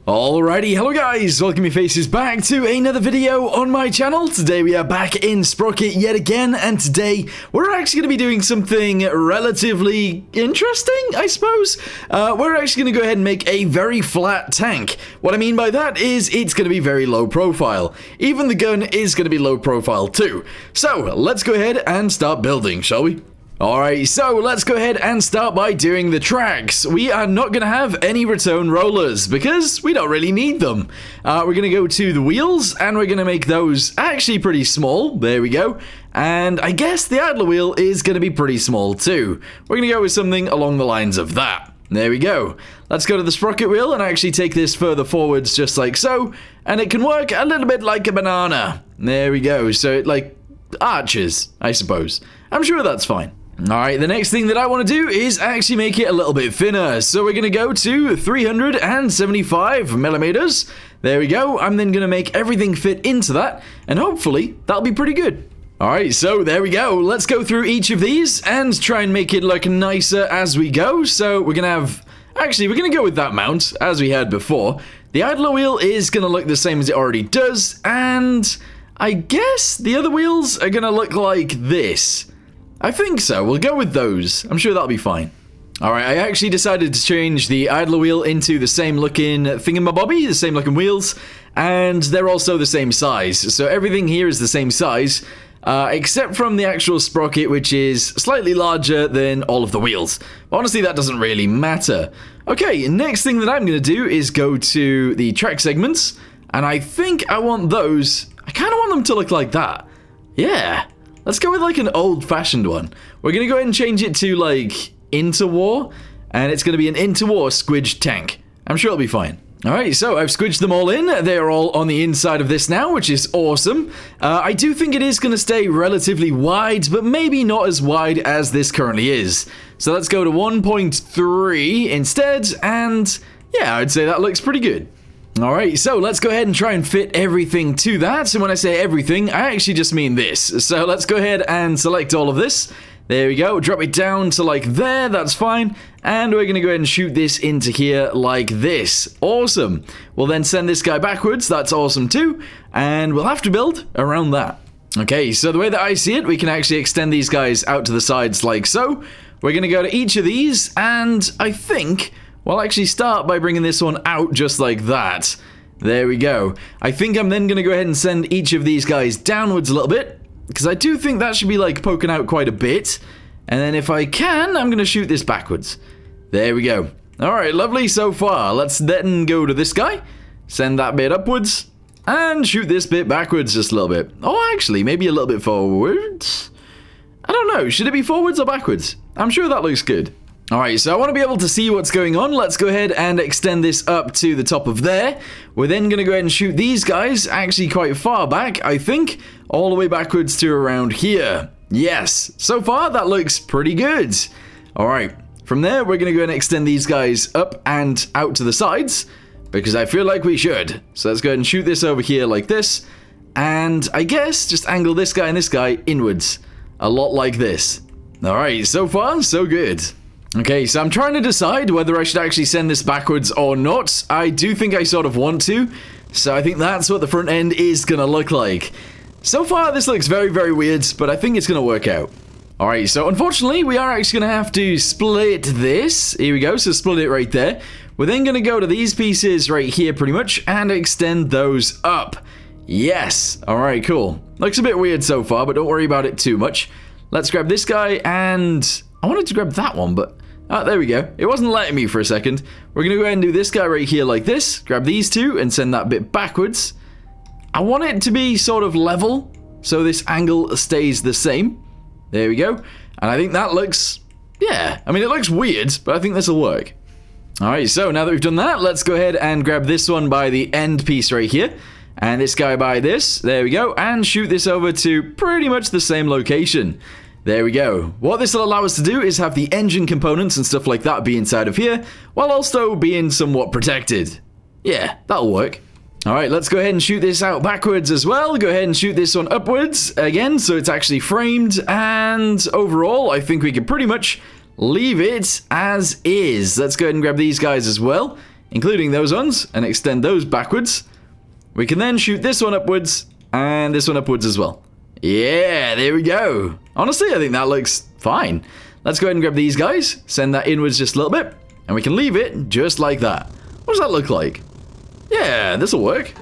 Alrighty, hello guys, welcome your faces back to another video on my channel. Today we are back in Sprocket yet again, and today we're actually going to be doing something relatively interesting, I suppose. We're actually going to go ahead and make a very flat tank. What I mean by that is it's going to be very low profile. Even the gun is going to be low profile too. So let's go ahead and start building, shall we? Alright, so let's go ahead and start by doing the tracks. We are not going to have any return rollers because we don't really need them. We're going to go to the wheels and we're going to make those actually pretty small. There we go. And I guess the idler wheel is going to be pretty small too. We're going to go with something along the lines of that. There we go. Let's go to the sprocket wheel and actually take this further forwards just like so. And it can work a little bit like a banana. There we go. So it like arches, I suppose. I'm sure that's fine. Alright, the next thing that I want to do is actually make it a little bit thinner. So we're going to go to 375 millimeters. There we go. I'm then going to make everything fit into that. And hopefully, that'll be pretty good. Alright, so there we go. Let's go through each of these and try and make it look nicer as we go. So we're going to have... Actually, we're going to go with that mount, as we had before. The idler wheel is going to look the same as it already does. And I guess the other wheels are going to look like this. I think so. We'll go with those. I'm sure that'll be fine. Alright, I actually decided to change the idler wheel into the same looking thingamabobby, the same looking wheels, and they're also the same size. So everything here is the same size, except from the actual sprocket, which is slightly larger than all of the wheels. Honestly, that doesn't really matter. Okay, next thing that I'm going to do is go to the track segments, and I think I want those. I kind of want them to look like that. Yeah. Let's go with like an old-fashioned one. We're going to go ahead and change it to like interwar, and it's going to be an interwar squidged tank. I'm sure it'll be fine. Alright, so I've squidged them all in. They're all on the inside of this now, which is awesome. I do think it is going to stay relatively wide, but maybe not as wide as this currently is. So let's go to 1.3 instead, and yeah, I'd say that looks pretty good. Alright, so let's go ahead and try and fit everything to that. And when I say everything, I actually just mean this. So let's go ahead and select all of this. There we go. Drop it down to like there. That's fine. And we're going to go ahead and shoot this into here like this. Awesome. We'll then send this guy backwards. That's awesome too. And we'll have to build around that. Okay, so the way that I see it, we can actually extend these guys out to the sides like so. We're going to go to each of these, and I think... Well, I'll actually start by bringing this one out just like that. There we go. I think I'm then going to go ahead and send each of these guys downwards a little bit, because I do think that should be like poking out quite a bit. And then if I can, I'm going to shoot this backwards. There we go. Alright, lovely so far. Let's then go to this guy, send that bit upwards, and shoot this bit backwards just a little bit. Oh, actually, maybe a little bit forwards. I don't know. Should it be forwards or backwards? I'm sure that looks good. Alright, so I want to be able to see what's going on. Let's go ahead and extend this up to the top of there. We're then going to go ahead and shoot these guys actually quite far back, I think, all the way backwards to around here. Yes, so far that looks pretty good. Alright, from there we're going to go ahead and extend these guys up and out to the sides, because I feel like we should. So let's go ahead and shoot this over here like this, and I guess just angle this guy and this guy inwards, a lot like this. Alright, so far so good. Okay, so I'm trying to decide whether I should actually send this backwards or not. I do think I sort of want to, so I think that's what the front end is going to look like. So far, this looks very, very weird, but I think it's going to work out. Alright, so unfortunately, we are actually going to have to split this. Here we go, so split it right there. We're then going to go to these pieces right here pretty much and extend those up. Yes, alright, cool. Looks a bit weird so far, but don't worry about it too much. Let's grab this guy, and I wanted to grab that one, but... Ah, there we go. It wasn't letting me for a second. We're going to go ahead and do this guy right here like this. Grab these two and send that bit backwards. I want it to be sort of level, so this angle stays the same. There we go. And I think that looks... Yeah, I mean, it looks weird, but I think this will work. Alright, so now that we've done that, let's go ahead and grab this one by the end piece right here. And this guy by this. There we go. And shoot this over to pretty much the same location. There we go. What this will allow us to do is have the engine components and stuff like that be inside of here, while also being somewhat protected. Yeah, that'll work. Alright, let's go ahead and shoot this out backwards as well. Go ahead and shoot this one upwards again, so it's actually framed. And overall, I think we can pretty much leave it as is. Let's go ahead and grab these guys as well. including those ones, and extend those backwards. We can then shoot this one upwards, and this one upwards as well. Yeah, there we go. Honestly, I think that looks fine. Let's go ahead and grab these guys, send that inwards just a little bit, and we can leave it just like that. What does that look like? Yeah, this'll work.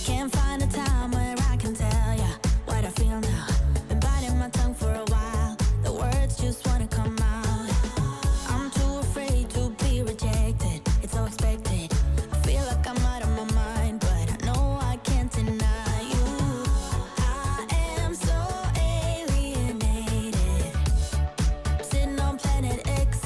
Can't find a time where I can tell ya what I feel now. Been biting my tongue for a while. The words just wanna come out. I'm too afraid to be rejected. It's so expected. I feel like I'm out of my mind, but I know I can't deny you. I am so alienated. Sitting on planet X.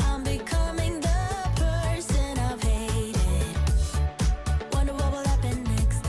I'm becoming the person I've hated. Wonder what will happen next.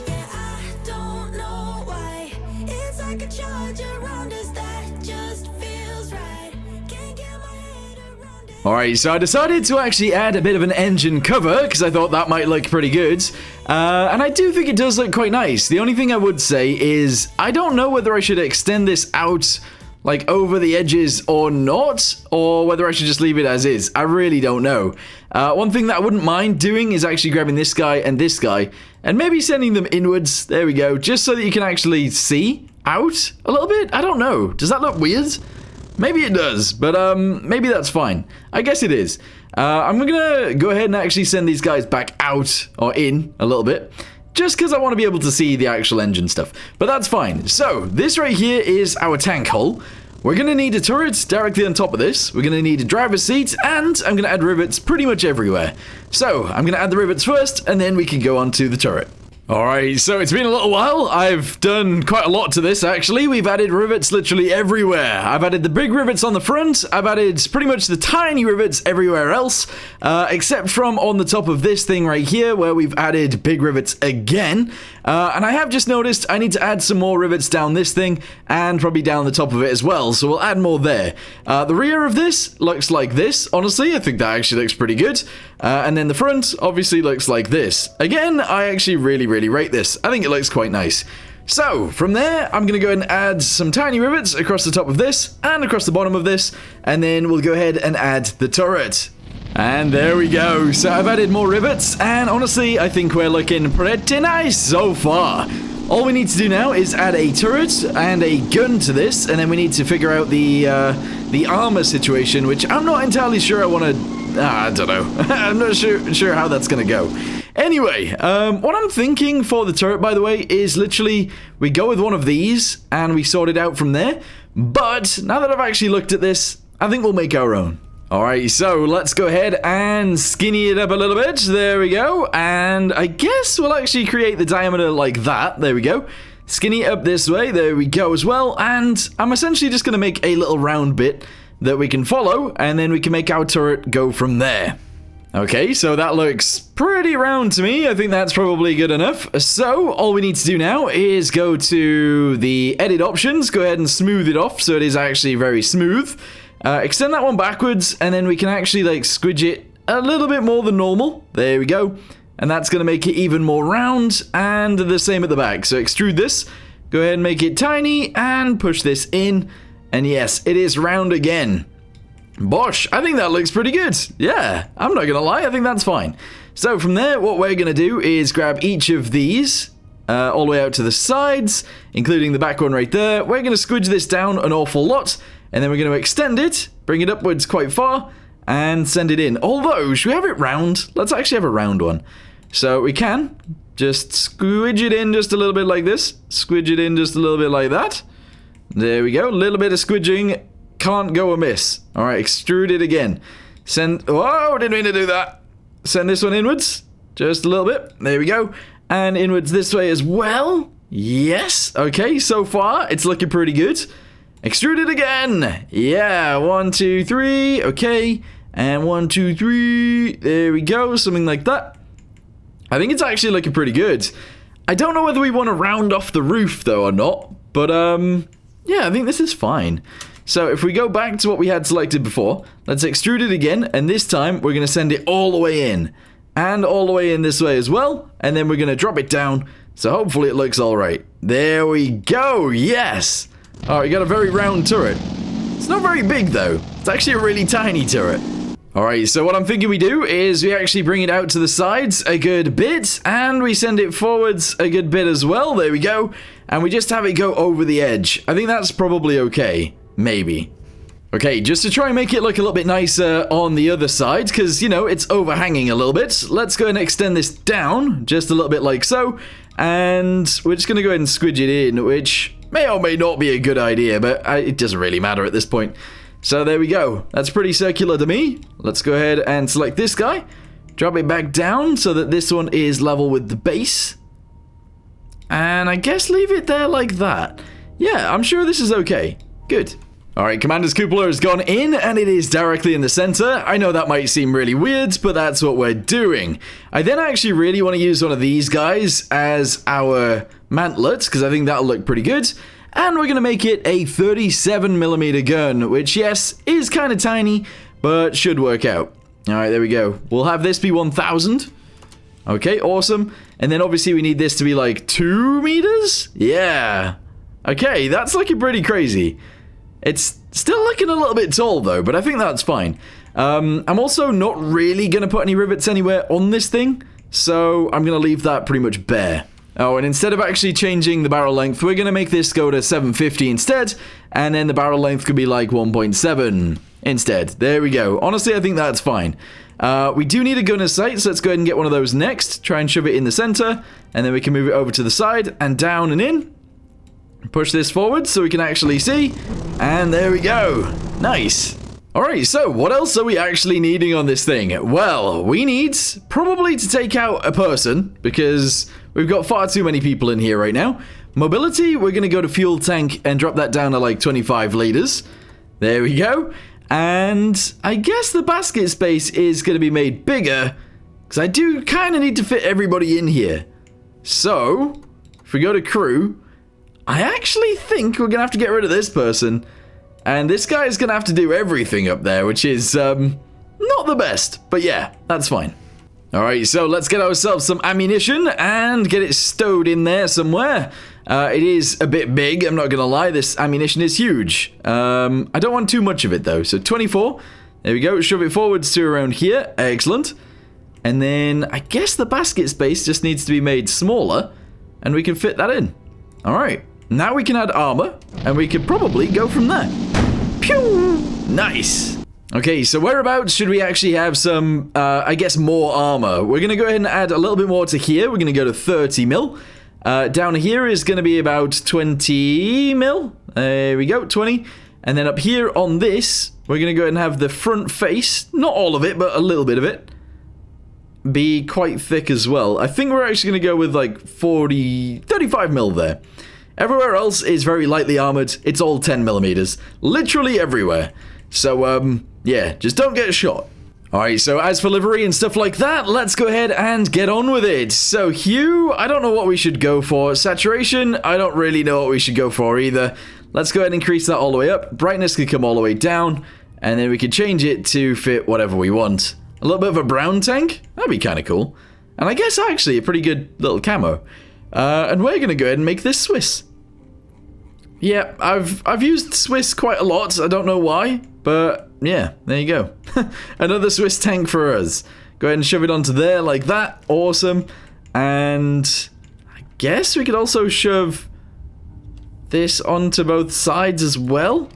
Yeah, I don't know why. It's like a charge around us that just feels right. Can't get my head around it. Alright, so I decided to actually add a bit of an engine cover, because I thought that might look pretty good. And I do think it does look quite nice. The only thing I would say is, I don't know whether I should extend this out, like, over the edges or not, or whether I should just leave it as is. I really don't know. One thing that I wouldn't mind doing is actually grabbing this guy, and maybe sending them inwards. There we go, just so that you can actually see out a little bit. I don't know. Does that look weird? Maybe it does, but maybe that's fine. I guess it is. I'm gonna go ahead and actually send these guys back out, or in, a little bit, just because I want to be able to see the actual engine stuff. But that's fine. So, this right here is our tank hull. We're going to need a turret directly on top of this. We're going to need a driver's seat, and I'm going to add rivets pretty much everywhere. So, I'm going to add the rivets first, and then we can go on to the turret. Alright, so it's been a little while. I've done quite a lot to this, actually. We've added rivets literally everywhere. I've added the big rivets on the front. I've added pretty much the tiny rivets everywhere else, except from on the top of this thing right here, where we've added big rivets again. And I have just noticed I need to add some more rivets down this thing, and probably down the top of it as well, so we'll add more there. The rear of this looks like this. Honestly, I think that actually looks pretty good. And then the front obviously looks like this. Again, I actually really rate this. I think it looks quite nice. So, from there, I'm going to go ahead and add some tiny rivets across the top of this, and across the bottom of this, and then we'll go ahead and add the turret. And there we go. So I've added more rivets, and honestly, I think we're looking pretty nice so far. All we need to do now is add a turret and a gun to this, and then we need to figure out the armor situation, which I'm not entirely sure I want to... I don't know. I'm not sure how that's going to go. Anyway, what I'm thinking for the turret, by the way, is literally we go with one of these, and we sort it out from there. But now that I've actually looked at this, I think we'll make our own. Alright, so let's go ahead and skinny it up a little bit. There we go. And I guess we'll actually create the diameter like that. There we go. Skinny it up this way. There we go as well. And I'm essentially just going to make a little round bit that we can follow, and then we can make our turret go from there. Okay, so that looks pretty round to me. I think that's probably good enough. So, all we need to do now is go to the edit options, go ahead and smooth it off so it is actually very smooth. Extend that one backwards, and then we can actually like squidge it a little bit more than normal. There we go. And that's going to make it even more round, and the same at the back. So extrude this, go ahead and make it tiny, and push this in. And yes, it is round again. Bosh, I think that looks pretty good. Yeah, I'm not gonna lie, I think that's fine. So from there, what we're gonna do is grab each of these all the way out to the sides, including the back one right there. We're gonna squidge this down an awful lot, and then we're gonna extend it, bring it upwards quite far, and send it in. Although, should we have it round? Let's actually have a round one. So we can just squidge it in just a little bit like this, squidge it in just a little bit like that. There we go, a little bit of squidging. Can't go amiss. Alright, extrude it again. Send... Whoa, didn't mean to do that. Send this one inwards. Just a little bit. There we go. And inwards this way as well. Yes. Okay, so far, it's looking pretty good. Extrude it again. Yeah, 1, 2, 3. Okay. And 1, 2, 3. There we go. Something like that. I think it's actually looking pretty good. I don't know whether we want to round off the roof, though, or not. But, yeah, I think this is fine. So if we go back to what we had selected before, let's extrude it again, and this time we're going to send it all the way in. And all the way in this way as well, and then we're going to drop it down So hopefully it looks all right. There we go. Yes. All right, we got a very round turret. It's not very big, though. It's actually a really tiny turret. All right, so what I'm thinking we do is we actually bring it out to the sides a good bit, and we send it forwards a good bit as well. There we go. And we just have it go over the edge. I think that's probably okay. Maybe. Okay, just to try and make it look a little bit nicer on the other side, because, you know, it's overhanging a little bit. Let's go ahead and extend this down, just a little bit like so. And we're just going to go ahead and squidge it in, which may or may not be a good idea, but it doesn't really matter at this point. So there we go. That's pretty circular to me. Let's go ahead and select this guy. Drop it back down so that this one is level with the base. And I guess leave it there like that. Yeah, I'm sure this is okay. Good. Alright, Commander's cupola has gone in, and it is directly in the center. I know that might seem really weird, but that's what we're doing. I then actually really want to use one of these guys as our mantlet, because I think that'll look pretty good. And we're going to make it a 37mm gun, which, yes, is kind of tiny, but should work out. Alright, there we go. We'll have this be 1000. Okay, awesome. And then obviously we need this to be like 2 meters? Yeah. Okay, that's looking pretty crazy. It's still looking a little bit tall, though, but I think that's fine. I'm also not really going to put any rivets anywhere on this thing, so I'm going to leave that pretty much bare. Oh, and instead of actually changing the barrel length, we're going to make this go to 750 instead, and then the barrel length could be like 1.7 instead. There we go. Honestly, I think that's fine. We do need a gunner sight, so let's go ahead and get one of those next. Try and shove it in the center, and then we can move it over to the side and down and in. Push this forward so we can actually see. And there we go. Nice. Alright, so what else are we actually needing on this thing? Well, we need probably to take out a person, because we've got far too many people in here right now. Mobility, we're going to go to fuel tank and drop that down to like 25 liters. There we go. And I guess the basket space is going to be made bigger, because I do kind of need to fit everybody in here. So, if we go to crew, I actually think we're going to have to get rid of this person. And this guy is going to have to do everything up there, which is not the best. But yeah, that's fine. Alright, so let's get ourselves some ammunition and get it stowed in there somewhere. It is a bit big, I'm not going to lie. This ammunition is huge. I don't want too much of it, though. So 24. There we go. Shove it forwards to around here. Excellent. And then I guess the basket space just needs to be made smaller. And we can fit that in. Alright. Now we can add armor, and we could probably go from there. Pew! Nice. Okay, so whereabouts should we actually have some, I guess, more armor? We're going to go ahead and add a little bit more to here. We're going to go to 30 mil. Down here is going to be about 20 mil. There we go, 20. And then up here on this, we're going to go ahead and have the front face, not all of it, but a little bit of it, be quite thick as well. I think we're actually going to go with like 35 mil there. Everywhere else is very lightly armored. It's all 10 millimeters. Literally everywhere. So, yeah, just don't get shot. Alright, so as for livery and stuff like that, let's go ahead and get on with it. So, hue, I don't know what we should go for. Saturation, I don't really know what we should go for either. Let's go ahead and increase that all the way up. Brightness can come all the way down. And then we can change it to fit whatever we want. A little bit of a brown tank? That'd be kind of cool. And I guess actually a pretty good little camo. And we're going to go ahead and make this Swiss. Yeah, I've used Swiss quite a lot. I don't know why, but yeah, there you go. Another Swiss tank for us. Go ahead and shove it onto there like that. Awesome. And I guess we could also shove this onto both sides as well.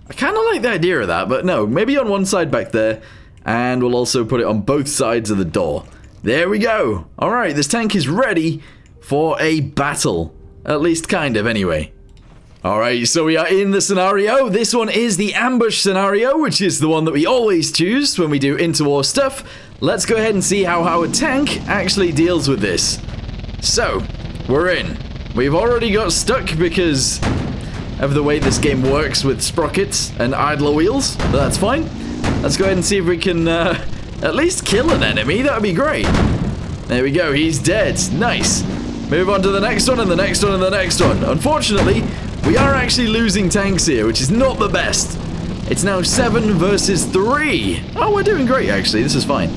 I kind of like the idea of that, but no, maybe on one side back there. And we'll also put it on both sides of the door. There we go. All right, this tank is ready for a battle. At least kind of, anyway. Alright, so we are in the scenario. This one is the ambush scenario, which is the one that we always choose when we do interwar stuff. Let's go ahead and see how our tank actually deals with this. So, we're in. We've already got stuck because of the way this game works with sprockets and idler wheels, but that's fine. Let's go ahead and see if we can at least kill an enemy. That would be great. There we go, he's dead. Nice. Move on to the next one and the next one and the next one. Unfortunately, we are actually losing tanks here, which is not the best. It's now 7 versus 3. Oh, we're doing great, actually. This is fine.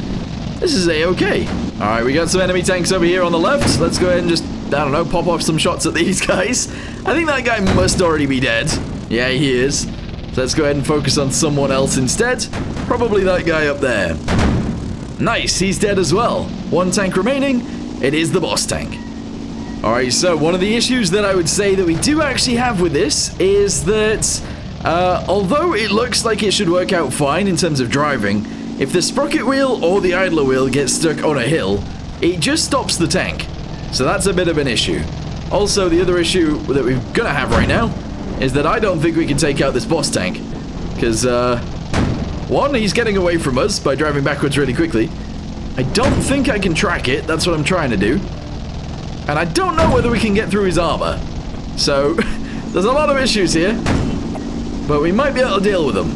This is A-okay. All right, we got some enemy tanks over here on the left. Let's go ahead and just I don't know, pop off some shots at these guys. I think that guy must already be dead. Yeah, he is. So let's go ahead and focus on someone else instead. Probably that guy up there. Nice, he's dead as well. One tank remaining. It is the boss tank. Alright, so one of the issues that I would say that we do actually have with this is that although it looks like it should work out fine in terms of driving, if the sprocket wheel or the idler wheel gets stuck on a hill, it just stops the tank. So that's a bit of an issue. Also, the other issue that we're gonna have right now is that I don't think we can take out this boss tank. Because, one, he's getting away from us by driving backwards really quickly. I don't think I can track it, that's what I'm trying to do. And I don't know whether we can get through his armor. So, there's a lot of issues here. But we might be able to deal with them.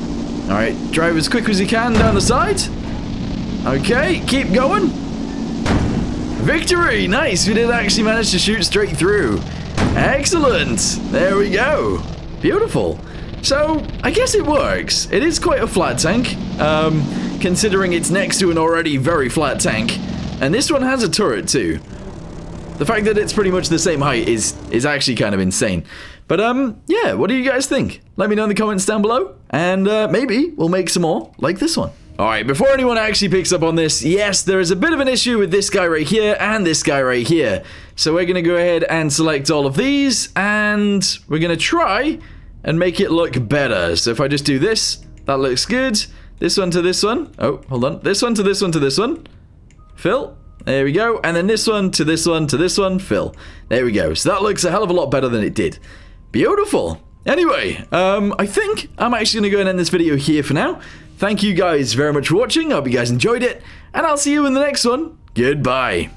Alright, drive as quick as you can down the side. Okay, keep going. Victory! Nice, we did actually manage to shoot straight through. Excellent! There we go. Beautiful. So, I guess it works. It is quite a flat tank, considering it's next to an already very flat tank. And this one has a turret too. The fact that it's pretty much the same height is actually kind of insane. But, yeah, what do you guys think? Let me know in the comments down below, and maybe we'll make some more like this one. Alright, before anyone actually picks up on this, yes, there is a bit of an issue with this guy right here and this guy right here. So we're going to go ahead and select all of these, and we're going to try and make it look better. So if I just do this, that looks good. This one to this one. Oh, hold on. This one to this one to this one. Fill. There we go. And then this one to this one to this one. Fill. There we go. So that looks a hell of a lot better than it did. Beautiful. Anyway, I think I'm actually going to go and end this video here for now. Thank you guys very much for watching. I hope you guys enjoyed it. And I'll see you in the next one. Goodbye.